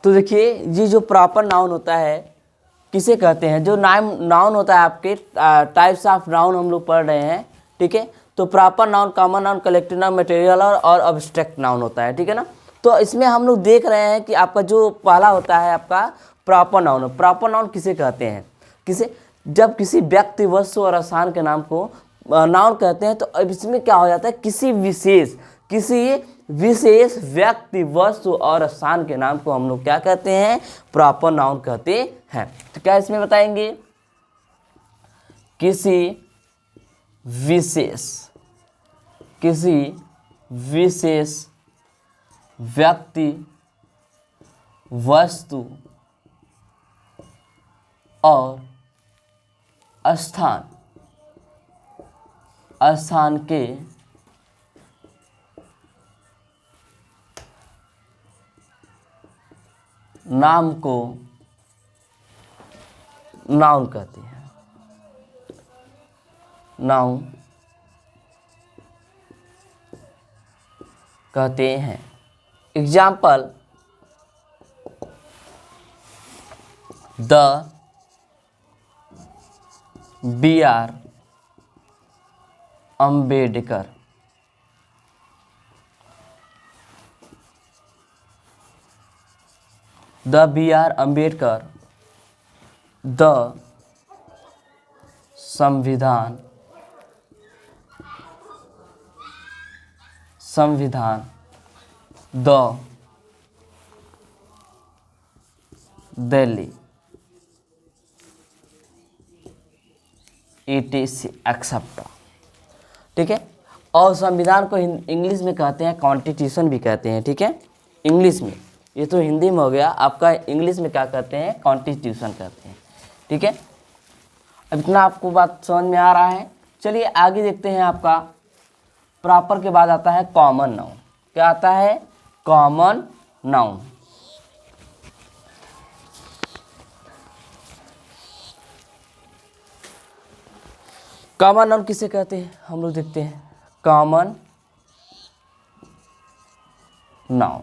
तो देखिए ये जो प्रॉपर नाउन होता है किसे कहते हैं, जो नाउन होता है आपके टाइप्स ऑफ नाउन हम लोग पढ़ रहे हैं, ठीक है। तो proper noun, common noun, collective noun, material और अब्स्ट्रैक्ट नाउन होता है, ठीक है ना। तो इसमें हम लोग देख रहे हैं कि आपका जो पहला होता है आपका प्रॉपर नाउन। प्रॉपर नाउन किसे कहते हैं, किसे, जब किसी व्यक्ति, वस्तु और स्थान के नाम को नाउन कहते हैं तो अब इसमें क्या हो जाता है, किसी विशेष व्यक्ति, वस्तु और स्थान के नाम को हम लोग क्या कहते हैं, प्रॉपर नाउन कहते हैं। तो क्या इसमें बताएंगे, किसी विशेष व्यक्ति, वस्तु और स्थान के नाम को नाउन कहते हैं, नाउन कहते हैं। Example, the B.R. Ambedkar, the B.R. Ambedkar, the संविधान, द दिल्ली, ETC एक्सेप्ट, ठीक है। और संविधान को इंग्लिश में कहते हैं कॉन्स्टिट्यूशन भी कहते हैं, ठीक है, इंग्लिश में। ये तो हिंदी में हो गया, आपका इंग्लिश में क्या कहते हैं, कॉन्स्टिट्यूशन कहते हैं, ठीक है। अब इतना आपको बात समझ में आ रहा है। चलिए आगे देखते हैं। आपका प्रॉपर के बाद आता है कॉमन नाउन। क्या आता है, कॉमन नाउन। कॉमन नाउन किसे कहते हैं, हम लोग देखते हैं। कॉमन नाउन,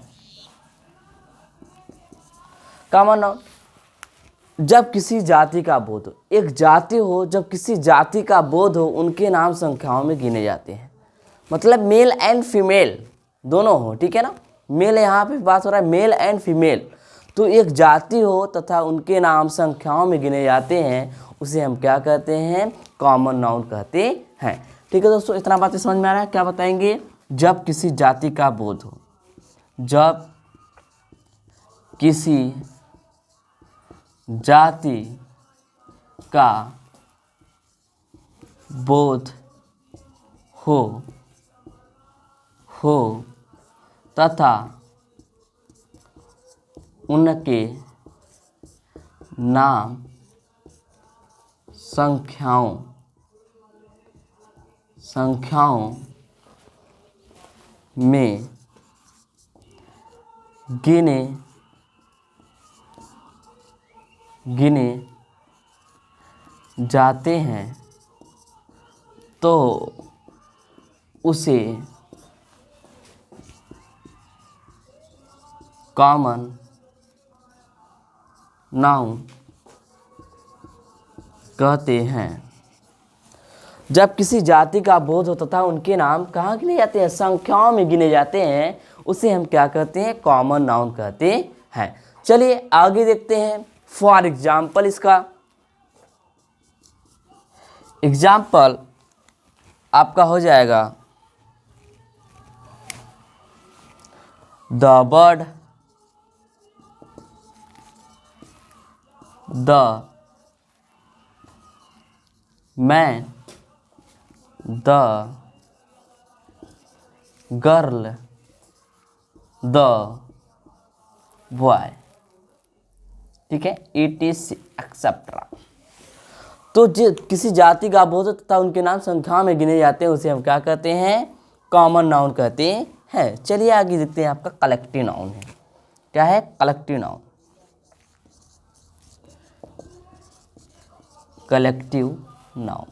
कॉमन नाउन जब किसी जाति का बोध हो, एक जाति हो, जब किसी जाति का बोध हो, उनके नाम संख्याओं में गिने जाते हैं। मतलब मेल एंड फीमेल दोनों हो, ठीक है ना। मेल, यहाँ पे बात हो रहा है मेल एंड फीमेल। तो एक जाति हो तथा उनके नाम संख्याओं में गिने जाते हैं, उसे हम क्या कहते हैं, कॉमन नाउन कहते हैं, ठीक है दोस्तों। इतना बातें समझ में आ रहा है। क्या बताएंगे, जब किसी जाति का बोध हो, जब किसी जाति का बोध हो तथा उनके नाम संख्याओं में गिने जाते हैं तो उसे कॉमन नाउन कहते हैं। जब किसी जाति का बोध हो तथा उनके नाम कहाँ गिने जाते हैं, संख्याओं में गिने जाते हैं, उसे हम क्या कहते हैं, कॉमन नाउन कहते हैं। चलिए आगे देखते हैं। फॉर एग्जाम्पल, इसका एग्जाम्पल आपका हो जाएगा, the bird, the man, the girl, the boy, ठीक है, ETC एक्सेट्रा। तो जो किसी जाति का बोध तथा उनके नाम संख्या में गिने जाते हैं, उसे हम क्या कहते हैं, कॉमन नाउन कहते हैं। चलिए आगे देखते हैं। आपका कलेक्टिव नाउन है। क्या है, कलेक्टिव नाउन। कलेक्टिव नाउन,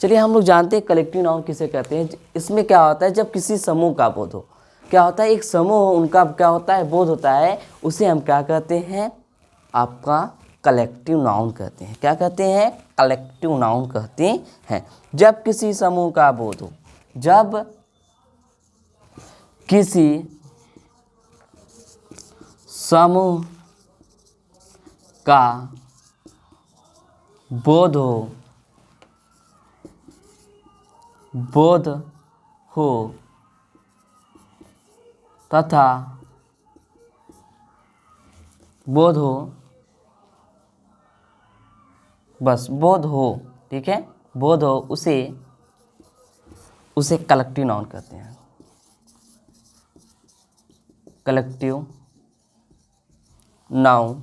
चलिए हम लोग जानते हैं कलेक्टिव नाउन किसे कहते हैं। इसमें क्या होता है, जब किसी समूह का बोध हो, क्या होता है, एक समूह उनका क्या होता है, बोध होता है, उसे हम क्या कहते हैं, आपका कलेक्टिव नाउन कहते हैं। क्या कहते हैं, कलेक्टिव नाउन कहते हैं। जब किसी समूह का बोध हो, जब किसी समूह का बोध हो, बोध हो तथा बोध हो, बस बोध हो, ठीक है, बोध हो, उसे कलेक्टिव नाउन कहते हैं। कलेक्टिव नाउन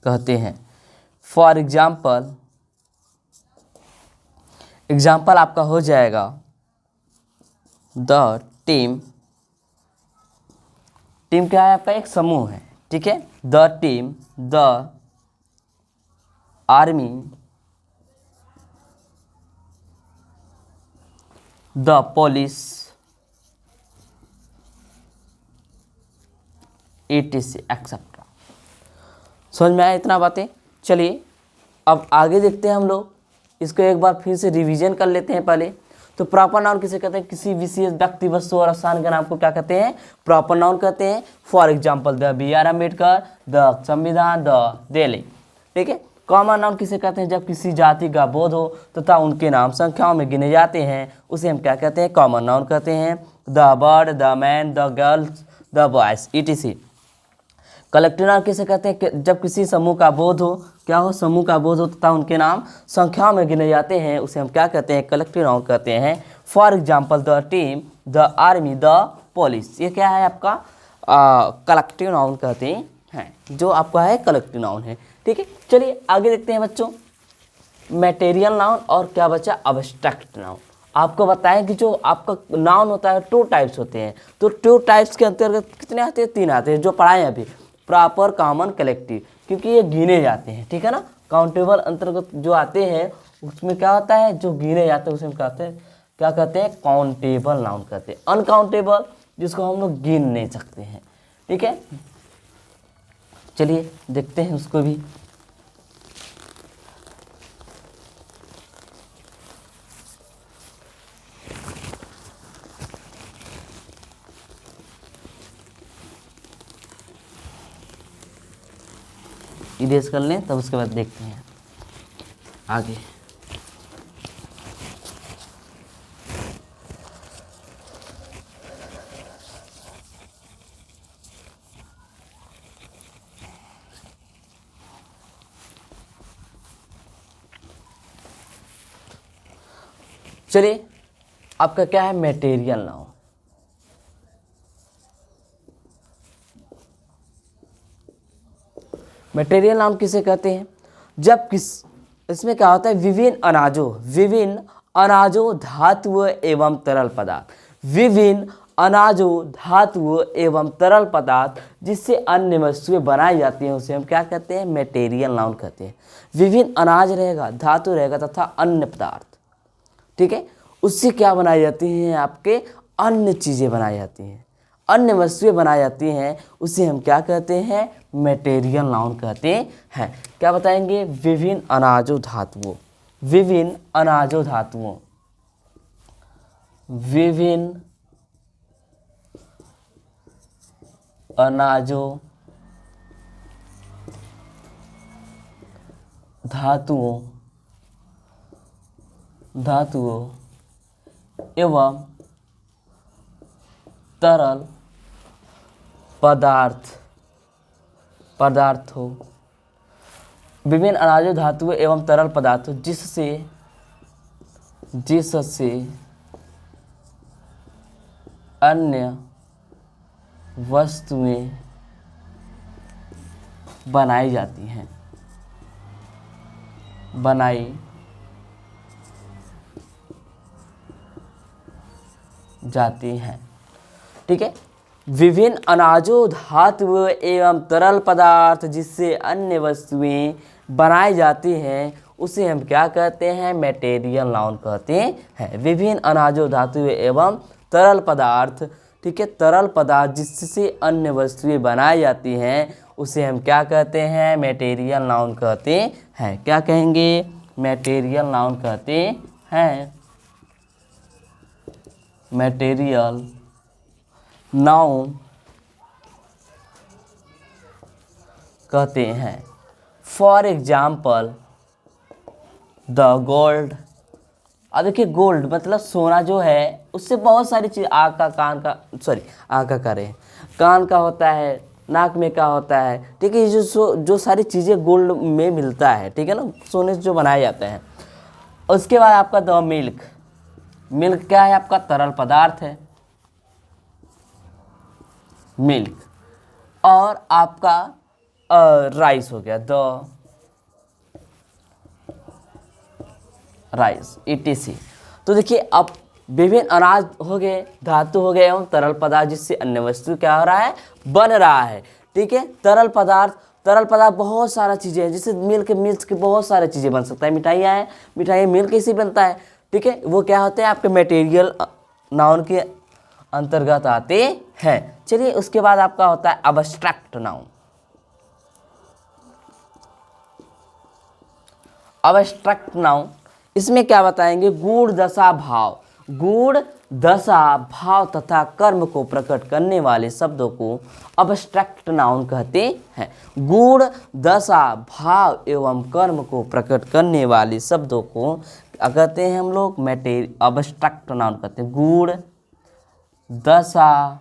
कहते हैं। फॉर एग्जाम्पल, एग्जाम्पल आपका हो जाएगा द टीम। टीम क्या है, आपका एक समूह है, ठीक है। The team, the army, the police, etc etcetera. समझ में आया इतना बातें। चलिए अब आगे देखते हैं हम लोग, इसको एक बार फिर से रिवीजन कर लेते हैं पहले। तो प्रॉपर नाउन किसे कहते हैं, किसी विशेष व्यक्ति, वस्तु और स्थान के नाम को क्या कहते हैं, प्रॉपर नाउन कहते हैं। For example the BR Ambedkar, the संविधान, द दिल्ली, ठीक है। कॉमन नाउन किसे कहते हैं, जब किसी जाति का बोध हो तथा उनके नाम संख्याओं में गिने जाते हैं, उसे हम क्या कहते हैं, कॉमन नाउन कहते हैं। The bird, the man, the girls, the boys, etc। Collective noun किसे कहते हैं, जब किसी समूह का बोध हो, क्या हो, समूह का बोध हो तथा उनके नाम संख्याओं में गिने जाते हैं, उसे हम क्या कहते हैं, कलेक्टिव नाउन कहते हैं। For example the team, the army, the police, ये क्या है आपका कलेक्टिव नाउन कहते हैं, जो आपका है कलेक्टिव नाउन है, ठीक है। चलिए आगे देखते हैं बच्चों, मटेरियल नाउन और क्या बचा, अब्स्ट्रैक्ट नाउन। आपको बताएं कि जो आपका नाउन होता है 2 टाइप्स होते हैं। तो 2 टाइप्स के अंतर्गत कितने आते हैं, 3 आते हैं, जो पढ़ाए अभी, प्रॉपर, कॉमन, कलेक्टिव, क्योंकि ये गिने जाते हैं, ठीक है ना। काउंटेबल अंतर्गत जो आते हैं उसमें क्या होता है, जो गिने जाते हैं उसे हम कहते हैं, क्या कहते हैं, काउंटेबल नाउन कहते हैं। अनकाउंटेबल जिसको हम लोग गिन नहीं सकते हैं, ठीक है। चलिए देखते हैं उसको भी। इरेज कर लें, तब उसके बाद देखते हैं आगे। चलिए आपका क्या है, मटेरियल नाउन। मटेरियल नाउन किसे कहते हैं, जब इसमें क्या होता है, विभिन्न अनाजों धातुओं एवं तरल पदार्थ, विभिन्न अनाजों धातुओं एवं तरल पदार्थ जिससे अन्य वस्तुएं बनाई जाती हैं, उसे हम क्या कहते हैं, मटेरियल नाउन कहते हैं। विभिन्न अनाज रहेगा, धातु रहेगा तथा अन्य पदार्थ, ठीक है, उससे क्या बनाई जाती हैं, आपके अन्य चीज़ें बनाई जाती हैं, अन्य वस्तुएं बनाई जाती हैं, उसे हम क्या कहते हैं, मटेरियल नाउन कहते हैं। क्या बताएंगे, विभिन्न अनाजों धातुओं, विभिन्न अनाजों धातुओं, विभिन्न अनाजों धातुओं एवं तरल पदार्थों, विभिन्न अनाजों धातुओं एवं तरल पदार्थों जिससे अन्य वस्तुएं बनाई जाती हैं, ठीक है। विभिन्न अनाजों धातुओं एवं तरल पदार्थ जिससे अन्य वस्तुएं बनाई जाती हैं, उसे हम क्या कहते हैं, मटेरियल नाउन कहते हैं। विभिन्न अनाजों, धातुएं एवं तरल पदार्थ, ठीक है, तरल पदार्थ जिससे अन्य वस्तुएं बनाई जाती हैं उसे हम क्या कहते हैं, मटेरियल नाउन कहते हैं। क्या कहेंगे, मटेरियल नाउन कहते हैं, मटेरियल नाउन कहते हैं। For example the gold. अब देखिए गोल्ड मतलब सोना जो है उससे बहुत सारी चीज़, आँख का, कान का, सॉरी आँख का करें, कान का होता है, नाक में का होता है, ठीक है, ये जो सारी चीज़ें गोल्ड में मिलता है, ठीक है ना, सोने से जो बनाए जाते हैं। उसके बाद आपका द मिल्क। मिल्क क्या है, आपका तरल पदार्थ है, मिल्क। और आपका राइस हो गया, द राइस, ETC। तो देखिए अब विभिन्न अनाज हो गए, धातु हो गए एवं तरल पदार्थ जिससे अन्य वस्तु क्या हो रहा है, बन रहा है, ठीक है। तरल पदार्थ बहुत सारा चीज़ें हैं, जैसे मिल्क के बहुत सारी चीज़ें बन सकता है। मिठाइयाँ हैं, मिठाई मिल्क से बनता है, ठीक है। वो क्या होते हैं, आपके मटेरियल नाउन के अंतर्गत आते हैं। चलिए उसके बाद आपका होता है अब्स्ट्रैक्ट नाउन। अब्स्ट्रैक्ट नाउन, इसमें क्या बताएंगे, गुण, दशा, भाव, गुण, दशा, भाव तथा कर्म को प्रकट करने वाले शब्दों को अब्स्ट्रैक्ट नाउन कहते हैं। गुण, दशा, भाव एवं कर्म को प्रकट करने वाले शब्दों को क्या कहते हैं हम लोग, अब्स्ट्रैक्ट नाउन कहते हैं। गुण, दशा,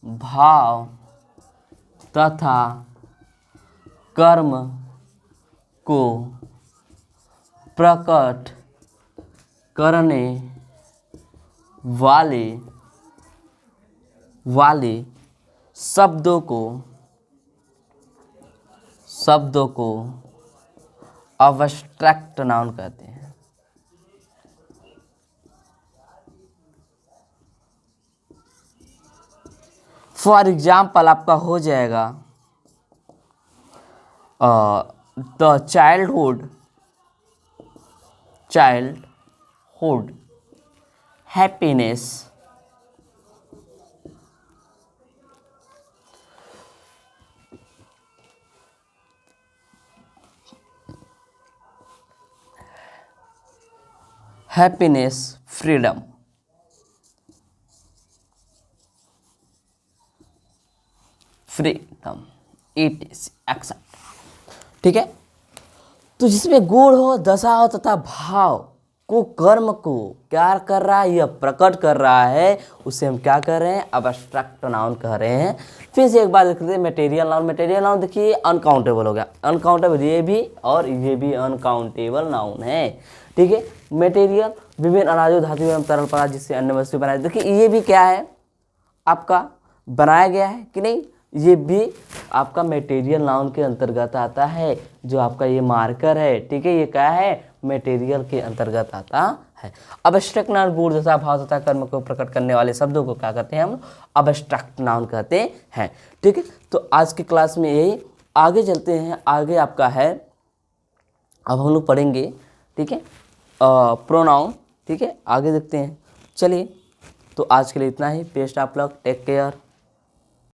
भाव तथा कर्म को प्रकट करने वाले शब्दों को अब्स्ट्रैक्ट नाउन कहते हैं। फॉर एग्जाम्पल आपका हो जाएगा the childhood, happiness, freedom, ETC, except, ठीक है। तो जिसमें गुण हो, दशा हो तथा भाव को, कर्म को क्या कर रहा है, यह प्रकट कर रहा है, उसे हम क्या कर रहे हैं, अब्स्ट्रैक्ट नाउन कह रहे हैं। फिर से एक बार देख लेते हैं मटेरियल नाउन। मटेरियल नाउन देखिए अनकाउंटेबल हो गया, अनकाउंटेबल ये भी और ये भी अनकाउंटेबल नाउन है, ठीक है। मटेरियल विभिन्न अनाजों, धातु एवं तरल पदार्थ जिससे अन्य वस्तु बनाए। देखिए ये भी क्या है, आपका बनाया गया है कि नहीं, ये भी आपका मटेरियल नाउन के अंतर्गत आता है। जो आपका ये मार्कर है, ठीक है, ये क्या है, मटेरियल के अंतर्गत आता है। अब्स्ट्रैक्ट नाउन गुण, दशा, भाव तथा कर्म को प्रकट करने वाले शब्दों को क्या कहते हैं हम, अब्स्ट्रैक्ट नाउन कहते हैं, ठीक है। तो आज की क्लास में यही, आगे चलते हैं। आगे आपका है, अब हम लोग पढ़ेंगे, ठीक है, प्रोनाउन, ठीक है, आगे देखते हैं। चलिए तो आज के लिए इतना ही। Best of luck, take care.